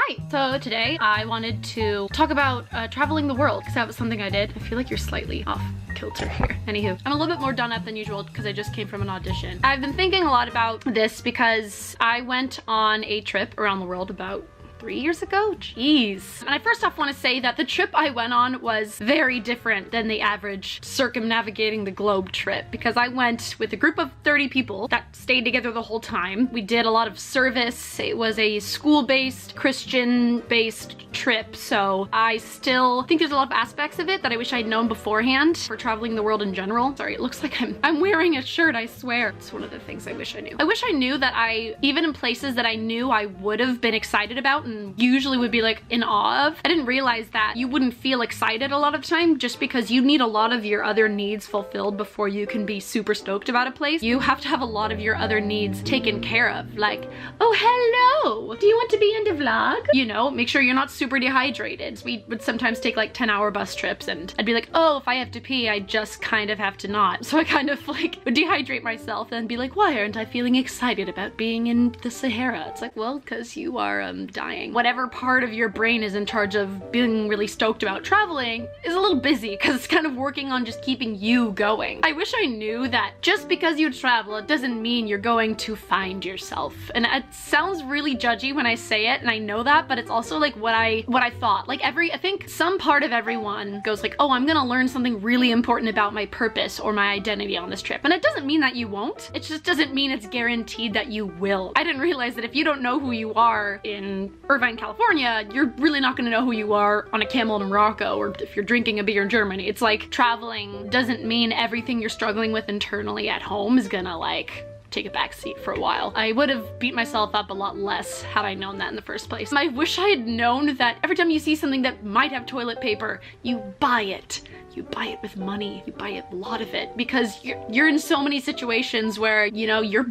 Hi! So today I wanted to talk about traveling the world because that was something I did. I feel like you're slightly off kilter here. Anywho, I'm a little bit more done up than usual because I just came from an audition. I've been thinking a lot about this because I went on a trip around the world about 3 years ago? Jeez. And I first off want to say that the trip I went on was very different than the average circumnavigating the globe trip because I went with a group of 30 people that stayed together the whole time. We did a lot of service. It was a school-based, Christian-based trip, so I still think there's a lot of aspects of it that I wish I'd known beforehand for traveling the world in general. Sorry, it looks like I'm wearing a shirt, I swear. It's one of the things I wish I knew. I wish I knew that even in places that I knew I would have been excited about and usually would be like in awe of, I didn't realize that you wouldn't feel excited a lot of the time just because you need a lot of your other needs fulfilled before you can be super stoked about a place. You have to have a lot of your other needs taken care of. Like, oh, hello, do you want to be in the vlog? You know, make sure you're not super dehydrated. We would sometimes take like 10-hour bus trips and I'd be like, oh, if I have to pee, I just kind of have to not. So I kind of like would dehydrate myself and be like, why aren't I feeling excited about being in the Sahara? It's like, well, because you are dying. Whatever part of your brain is in charge of being really stoked about traveling is a little busy because it's kind of working on just keeping you going. I wish I knew that just because you travel, it doesn't mean you're going to find yourself. And it sounds really judgy when I say it, and I know that, but it's also like what I thought. Like I think some part of everyone goes like, oh, I'm gonna learn something really important about my purpose or my identity on this trip. And it doesn't mean that you won't. It just doesn't mean it's guaranteed that you will. I didn't realize that if you don't know who you are in Irvine, California, you're really not gonna know who you are on a camel in Morocco or if you're drinking a beer in Germany. It's like traveling doesn't mean everything you're struggling with internally at home is gonna like take a back seat for a while. I would have beat myself up a lot less had I known that in the first place. I wish I had known that every time you see something that might have toilet paper, you buy it. You buy it with money. You buy a lot of it because you're in so many situations where, you know, your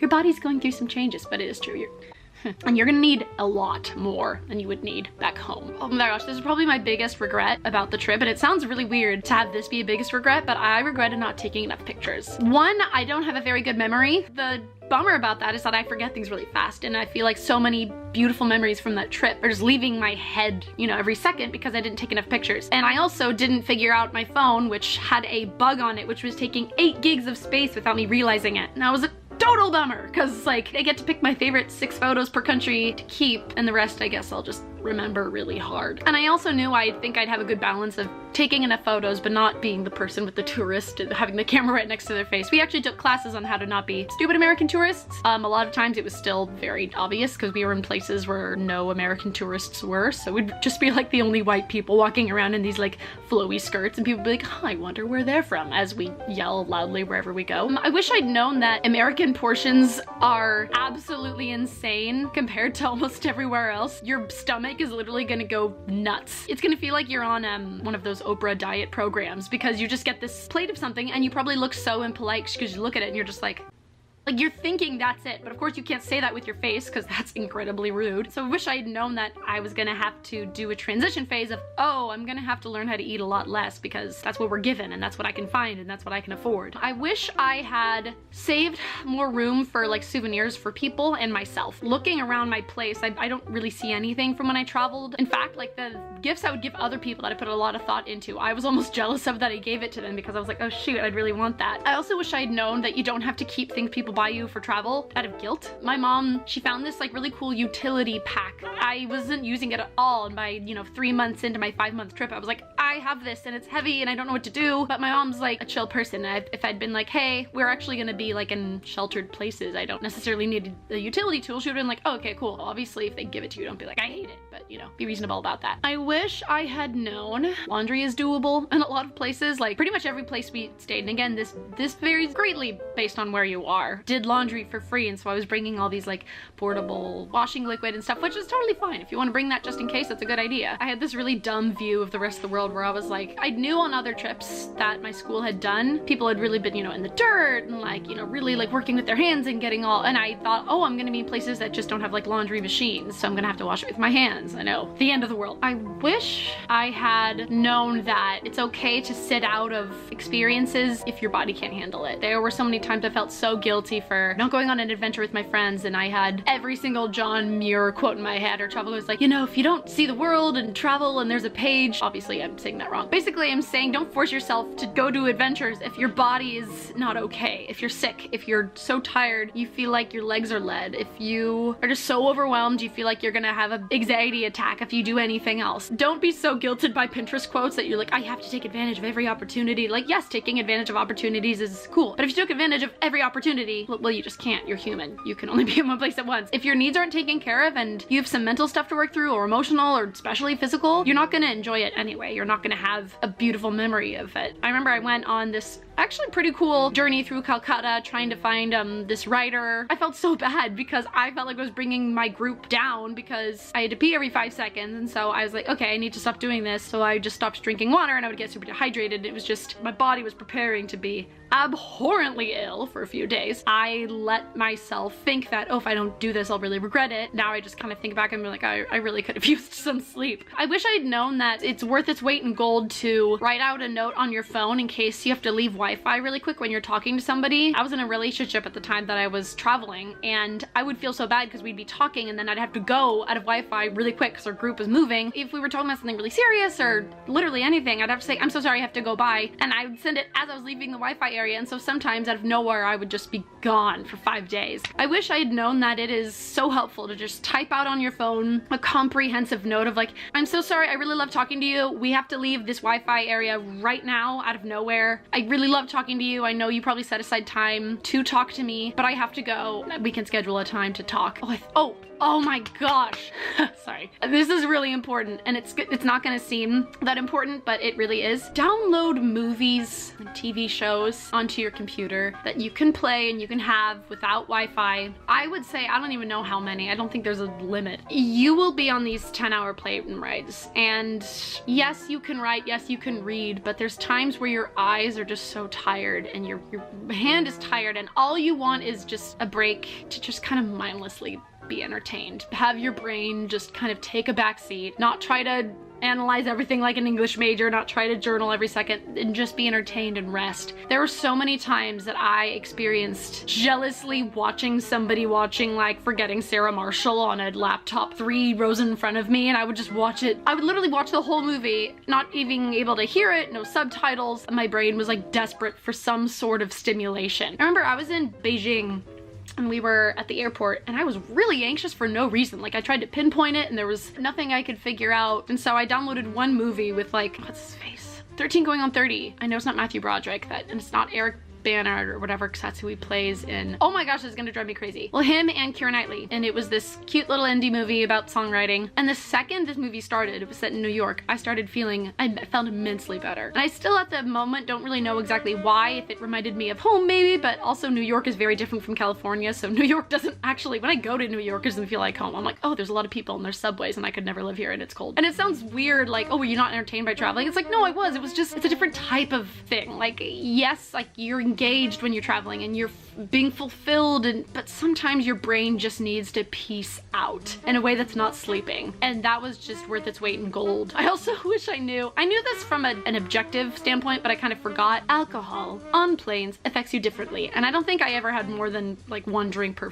body's going through some changes, but it is true. And you're gonna need a lot more than you would need back home. Oh my gosh, this is probably my biggest regret about the trip, and it sounds really weird to have this be a biggest regret, but I regretted not taking enough pictures. One, I don't have a very good memory. The bummer about that is that I forget things really fast, and I feel like so many beautiful memories from that trip are just leaving my head, you know, every second because I didn't take enough pictures. And I also didn't figure out my phone, which had a bug on it, which was taking 8 gigs of space without me realizing it. And I was a total bummer because like I get to pick my favorite 6 photos per country to keep, and the rest I guess I'll just remember really hard. And I also knew I think I'd have a good balance of taking enough photos but not being the person with the tourist and having the camera right next to their face. We actually took classes on how to not be stupid American tourists. A lot of times it was still very obvious because we were in places where no American tourists were, so we'd just be like the only white people walking around in these like flowy skirts, and people would be like, oh, I wonder where they're from, as we yell loudly wherever we go. I wish I'd known that American portions are absolutely insane compared to almost everywhere else. Your stomach is literally gonna go nuts. It's gonna feel like you're on one of those Oprah diet programs because you just get this plate of something and you probably look so impolite because you look at it and you're just like you're thinking that's it, but of course you can't say that with your face because that's incredibly rude. So I wish I had known that I was gonna have to do a transition phase of, oh, I'm gonna have to learn how to eat a lot less because that's what we're given and that's what I can find and that's what I can afford. I wish I had saved more room for like souvenirs for people and myself. Looking around my place, I don't really see anything from when I traveled. In fact, like the gifts I would give other people that I put a lot of thought into, I was almost jealous of that I gave it to them because I was like, oh shoot, I'd really want that. I also wish I'd known that you don't have to keep things people buy you for travel out of guilt. My mom, she found this like really cool utility pack. I wasn't using it at all, and by, you know, 3 months into my 5-month trip, I was like, I have this and it's heavy and I don't know what to do. But my mom's like a chill person. If I'd been like, hey, we're actually gonna be like in sheltered places, I don't necessarily need a utility tool, she would've been like, oh, okay, cool. Obviously, if they give it to you, don't be like, I hate it, but you know, be reasonable about that. I wish I had known laundry is doable in a lot of places. Like pretty much every place we stayed, and again, this varies greatly based on where you are, did laundry for free, and so I was bringing all these like portable washing liquid and stuff, which is totally fine. If you want to bring that just in case, that's a good idea. I had this really dumb view of the rest of the world where I was like, I knew on other trips that my school had done, people had really been, you know, in the dirt and like, you know, really like working with their hands and getting all, and I thought, oh, I'm gonna be in places that just don't have like laundry machines, so I'm gonna have to wash it with my hands. I know, the end of the world. I wish I had known that it's okay to sit out of experiences if your body can't handle it. There were so many times I felt so guilty for not going on an adventure with my friends, and I had every single John Muir quote in my head, or Travel was like, you know, if you don't see the world and travel and there's a page, obviously I'm saying that wrong. Basically, I'm saying don't force yourself to go do adventures if your body is not okay, if you're sick, if you're so tired, you feel like your legs are lead, if you are just so overwhelmed, you feel like you're gonna have an anxiety attack if you do anything else. Don't be so guilted by Pinterest quotes that you're like, I have to take advantage of every opportunity. Like, yes, taking advantage of opportunities is cool, but if you took advantage of every opportunity, well, you just can't. You're human. You can only be in one place at once. If your needs aren't taken care of and you have some mental stuff to work through, or emotional, or especially physical, you're not gonna enjoy it anyway. You're not gonna have a beautiful memory of it. I remember I went on this actually pretty cool journey through Calcutta trying to find this writer. I felt so bad because I felt like I was bringing my group down because I had to pee every 5 seconds, and so I was like, okay, I need to stop doing this. So I just stopped drinking water and I would get super dehydrated. It was just, my body was preparing to be abhorrently ill for a few days. I let myself think that, oh, if I don't do this, I'll really regret it. Now I just kind of think back and be like, I really could have used some sleep. I wish I'd known that it's worth its weight in gold to write out a note on your phone in case you have to leave Wi-Fi really quick when you're talking to somebody. I was in a relationship at the time that I was traveling, and I would feel so bad because we'd be talking and then I'd have to go out of Wi-Fi really quick because our group was moving. If we were talking about something really serious or literally anything, I'd have to say, I'm so sorry, I have to go by. And I would send it as I was leaving the Wi-Fi area, and so sometimes out of nowhere I would just be gone for 5 days. I wish I had known that it is so helpful to just type out on your phone a comprehensive note of like, I'm so sorry, I really love talking to you. We have to leave this Wi-Fi area right now out of nowhere. I really love talking to you. I know you probably set aside time to talk to me, but I have to go. We can schedule a time to talk. Oh my gosh. Sorry. This is really important, and it's not gonna seem that important, but it really is. Download movies and TV shows onto your computer that you can play and you can have without Wi-Fi. I would say, I don't even know how many. I don't think there's a limit. You will be on these 10-hour plane rides, and yes, you can write, yes, you can read, but there's times where your eyes are just so tired and your hand is tired, and all you want is just a break to just kind of mindlessly be entertained. Have your brain just kind of take a back seat, not try to analyze everything like an English major, not try to journal every second, and just be entertained and rest. There were so many times that I experienced jealously watching somebody watching like Forgetting Sarah Marshall on a laptop 3 rows in front of me, and I would just watch it. I would literally watch the whole movie, not even able to hear it, no subtitles. My brain was like desperate for some sort of stimulation. I remember I was in Beijing and we were at the airport, and I was really anxious for no reason. Like, I tried to pinpoint it and there was nothing I could figure out. And so I downloaded one movie with like, what's his face? 13 Going on 30. I know it's not Matthew Broderick, and it's not Eric Bana or whatever, because that's who he plays in. Oh my gosh, it's gonna drive me crazy. Well, him and Keira Knightley, and it was this cute little indie movie about songwriting. And the second this movie started, it was set in New York, I felt immensely better. And I still at the moment don't really know exactly why, if it reminded me of home maybe, but also New York is very different from California, so New York doesn't actually, when I go to New York, it doesn't feel like home. I'm like, oh, there's a lot of people and there's subways and I could never live here and it's cold. And it sounds weird, like, oh, were you not entertained by traveling? It's like, no, I was. It was just, it's a different type of thing. Like, yes, like you're engaged when you're traveling and you're being fulfilled, but sometimes your brain just needs to peace out in a way that's not sleeping, and that was just worth its weight in gold. I also wish I knew this from an objective standpoint, but I kind of forgot. Alcohol on planes affects you differently, and I don't think I ever had more than like 1 drink per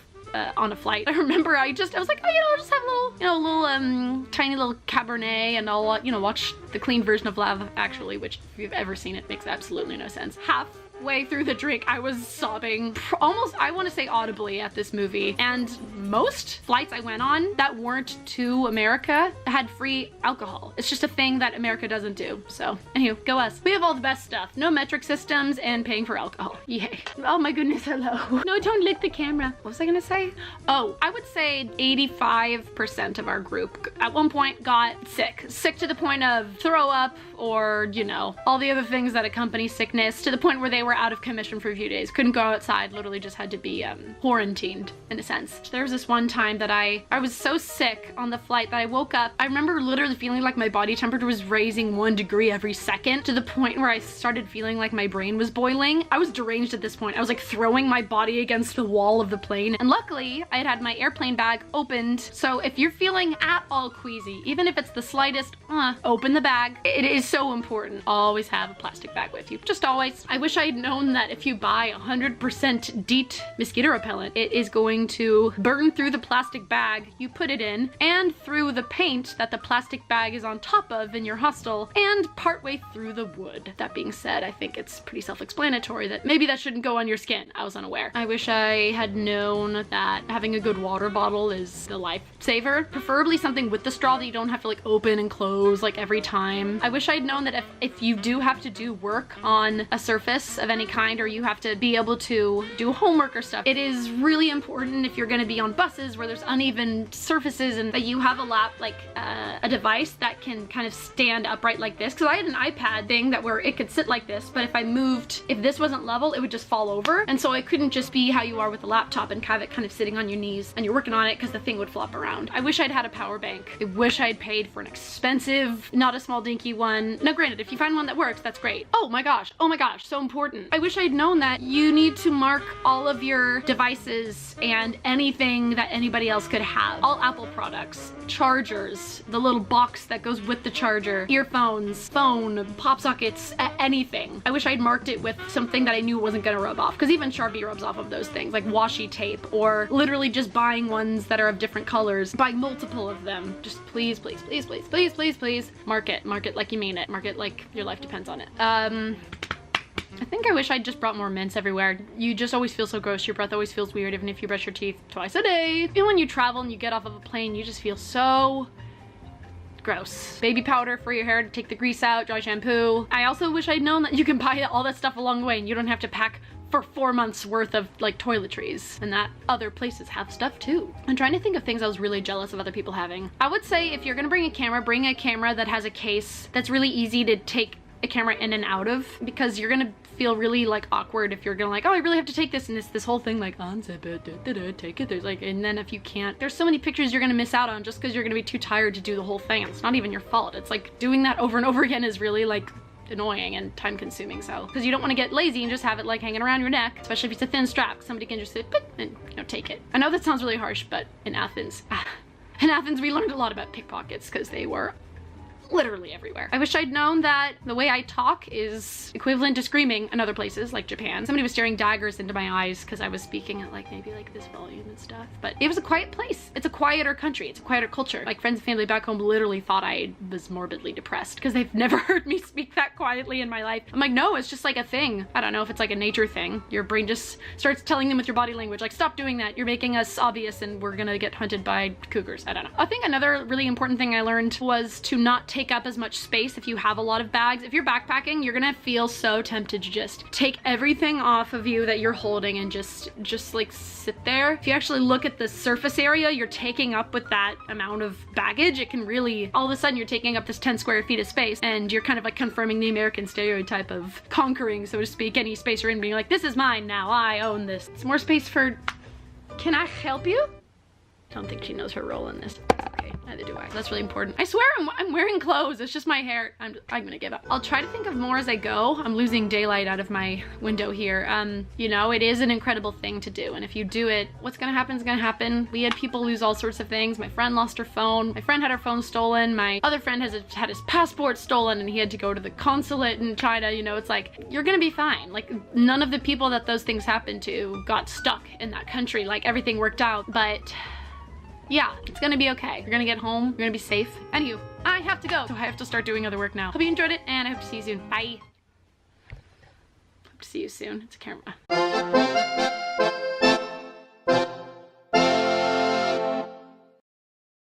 on a flight. I remember I was like, oh, I'll just have a little tiny little Cabernet, and I'll watch the clean version of Love Actually, which if you've ever seen it makes absolutely no sense. Halfway through the drink, I was sobbing almost, I want to say audibly, at this movie. And most flights I went on that weren't to America had free alcohol. It's just a thing that America doesn't do. So anywho, go us. We have all the best stuff. No metric systems and paying for alcohol. Yay. Oh my goodness, hello. No, don't lick the camera. What was I gonna say? Oh, I would say 85% of our group at one point got sick. Sick to the point of throw up or, you know, all the other things that accompany sickness, to the point where they were out of commission for a few days. Couldn't go outside, literally just had to be quarantined in a sense. There was this one time that I was so sick on the flight that I woke up. I remember literally feeling like my body temperature was raising 1 degree every second, to the point where I started feeling like my brain was boiling. I was deranged at this point. I was like throwing my body against the wall of the plane. And luckily I had my airplane bag opened. So if you're feeling at all queasy, even if it's the slightest, open the bag. It is so important. Always have a plastic bag with you. Just always. I wish I had known that if you buy 100% DEET mosquito repellent, it is going to burn through the plastic bag you put it in, and through the paint that the plastic bag is on top of in your hostel, and partway through the wood. That being said, I think it's pretty self-explanatory that maybe that shouldn't go on your skin. I was unaware. I wish I had known that having a good water bottle is the lifesaver. Preferably something with the straw that you don't have to like open and close like every time. I wish I'd known that if you do have to do work on a surface of any kind, or you have to be able to do homework or stuff, it is really important if you're going to be on buses where there's uneven surfaces, and that you have a device that can kind of stand upright like this. Because I had an iPad thing that where it could sit like this, but if this wasn't level, it would just fall over. And so it couldn't just be how you are with a laptop and have it kind of sitting on your knees and you're working on it, because the thing would flop around. I wish I'd had a power bank. I wish I'd paid for an expensive, not a small dinky one. Now granted, if you find one that works, that's great. Oh my gosh, so important. I wish I'd known that you need to mark all of your devices and anything that anybody else could have. All Apple products, chargers, the little box that goes with the charger, earphones, phone, pop sockets, anything. I wish I'd marked it with something that I knew wasn't gonna rub off, because even Sharpie rubs off of those things, like washi tape, or literally just buying ones that are of different colors, buy multiple of them. Just please, please, please, please, please, please, please, mark it like you mean it. Mark it like your life depends on it. I think I wish I'd just brought more mints everywhere. You just always feel so gross. Your breath always feels weird, even if you brush your teeth twice a day. Even when you travel and you get off of a plane, you just feel so gross. Baby powder for your hair to take the grease out, dry shampoo. I also wish I'd known that you can buy all that stuff along the way and you don't have to pack for 4 months worth of like toiletries, and that other places have stuff too. I'm trying to think of things I was really jealous of other people having. I would say if you're gonna bring a camera that has a case that's really easy to take a camera in and out of, because you're gonna feel really like awkward if you're gonna like, oh, I really have to take this, and it's this whole thing like unzip it, take it, there's like, and then if you can't, there's so many pictures you're gonna miss out on just because you're gonna be too tired to do the whole thing. It's not even your fault. It's like doing that over and over again is really like annoying and time consuming. So because you don't want to get lazy and just have it like hanging around your neck, especially if it's a thin strap, somebody can just sit and, you know, take it. I know that sounds really harsh, but in Athens we learned a lot about pickpockets because they were literally everywhere. I wish I'd known that the way I talk is equivalent to screaming in other places like Japan. Somebody was staring daggers into my eyes because I was speaking at like maybe like this volume and stuff, but it was a quiet place. It's a quieter country. It's a quieter culture. Like friends and family back home literally thought I was morbidly depressed because they've never heard me speak that quietly in my life. I'm like, no, it's just like a thing. I don't know if it's like a nature thing. Your brain just starts telling them with your body language, like, stop doing that. You're making us obvious and we're gonna get hunted by cougars. I don't know. I think another really important thing I learned was to not take up as much space if you have a lot of bags. If you're backpacking, you're gonna feel so tempted to just take everything off of you that you're holding and just like sit there. If you actually look at the surface area you're taking up with that amount of baggage, it can really, all of a sudden you're taking up this 10 square feet of space and you're kind of like confirming the American stereotype of conquering, so to speak, any space you're in, being like, this is mine now, I own this. It's more space for, can I help you? I don't think she knows her role in this. Okay, neither do I. That's really important. I swear I'm wearing clothes. It's just my hair. I'm gonna give up. I'll try to think of more as I go. I'm losing daylight out of my window here. You know, it is an incredible thing to do. And if you do it, what's gonna happen is gonna happen. We had people lose all sorts of things. My friend lost her phone. My friend had her phone stolen. My other friend had his passport stolen and he had to go to the consulate in China. You know, it's like, you're gonna be fine. Like, none of the people that those things happened to got stuck in that country. Like, everything worked out. But yeah, it's gonna be okay. You're gonna get home, you're gonna be safe. Anywho, I have to go, so I have to start doing other work now. Hope you enjoyed it, and I hope to see you soon. Bye. Hope to see you soon. It's a camera.